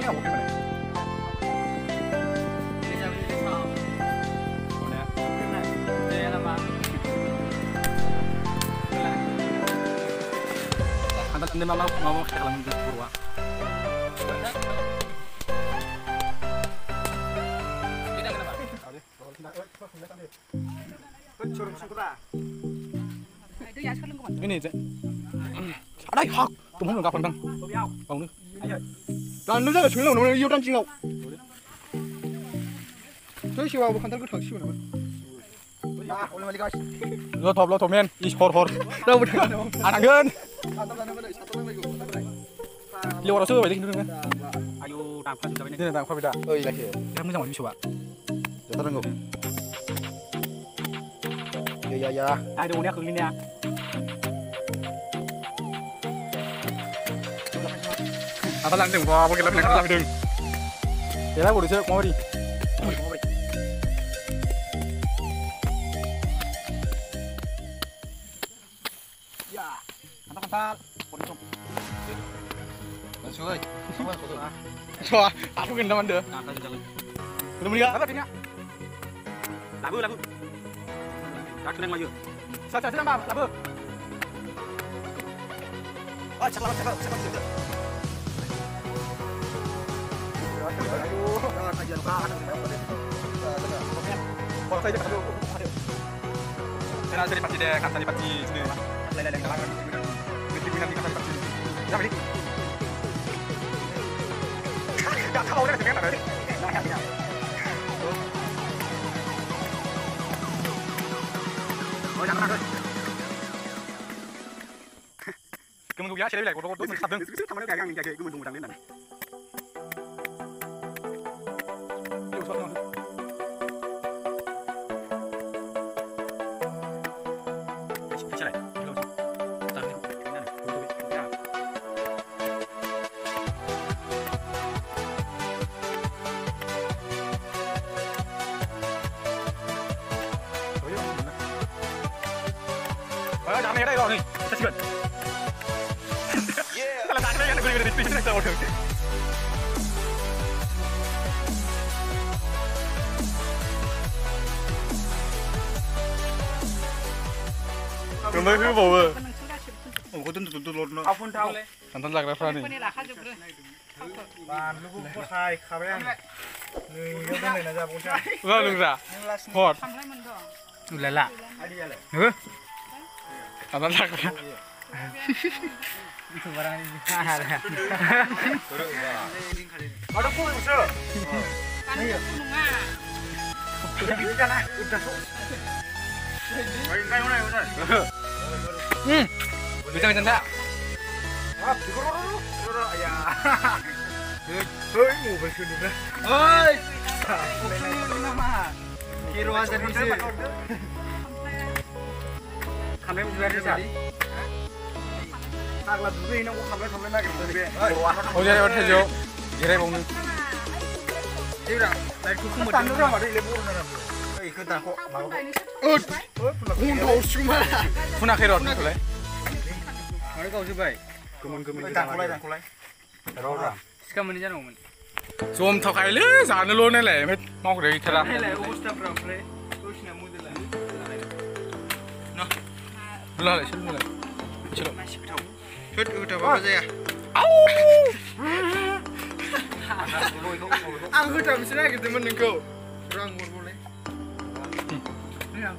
ini apa gimana? Ini jam ini mau. Udah. Kena. Saya lama. Antar nanti mau kalau minta purwa. Tidak kenapa? Ini cek. Ada hak, tụi mình gặp phần đăng. Còn nữa. Đàn nó rất là sướng lòng nó yêu đàn chinh ngọc. Tôi siêu vào khăn cứ thở siêu nào. Lo thọp men, đi hot. Đâu mà ăn hơn. Liều nó sơ vậy đi nữa. Ayo tạm khoan cho bên Ini tentang apa beda? Oh iya iya. Kamu sama bisa, Pak. Jatuh tunggu. Ya. Aduh, ini aku ini ya. Apa lang đừng vào, cái làm đừng. Để lại bộ đồ chơi mau đi. Ya, kantal. Pondok. Suy. Coba, aku kan teman deh. Nah, jalan. Belum lihat. Apa ini? Labu. Tak kena maju. Saya nambah, labu. Oh, cakap. Kalau saya cakap dulu. Saya nak cari pasti deh, kan tadi pasti sini. Lain-lain kalah kan. Mesti minat di tadi pasti. Siapa ini? Tak tahu dia dengan apa. Oh, jangan. Kamu biar cari lagi, kalau mình sắp dừng. Kamu kayak yang jaga gue mundang ini. Jangan ini dong nih, kita sikat. Kalau tak ada yang gue di sini kita udah. Kamu itu bawa. Aku tuh lor no. Apun tahu le. Anton lagi refra nih. Ban lu kok sai khabean. Ni yo kan na ja bosha. Lo lung sa. Hot. Ulala. Anton lagi. Itu barang ini. Ada pun usaha. Kan gunung ah. Ini kan udah. Main mana udah. Bisa ngecanda. Ah, dulu. Ya. Hei, mau bersih dulu. Oi. Bersih nama. Kiro aja di sini. Kami juga di sini. Sagla dulu ini aku kami lagi di sini. Oh jadi orang hijau. Kira bang. Iya, naik kuku mau dulu sama di lebu nana. Ikut aku mau. Untung cuma. Puna kira orang tu le. Mari kau coba. Kemun. Tangkulai. Terus. Sekarang mana jalan mana? Zoom thọc hay lắm, sao nó luôn này lại mới mong được thật ra. Hay là usta problem. Terus namu dulu. No. Lo lại xin lại. Chưa. Hứt udah apa aja ya? Au. Ang hứt am sini gitu menengkau. Orang boleh. Ini ang.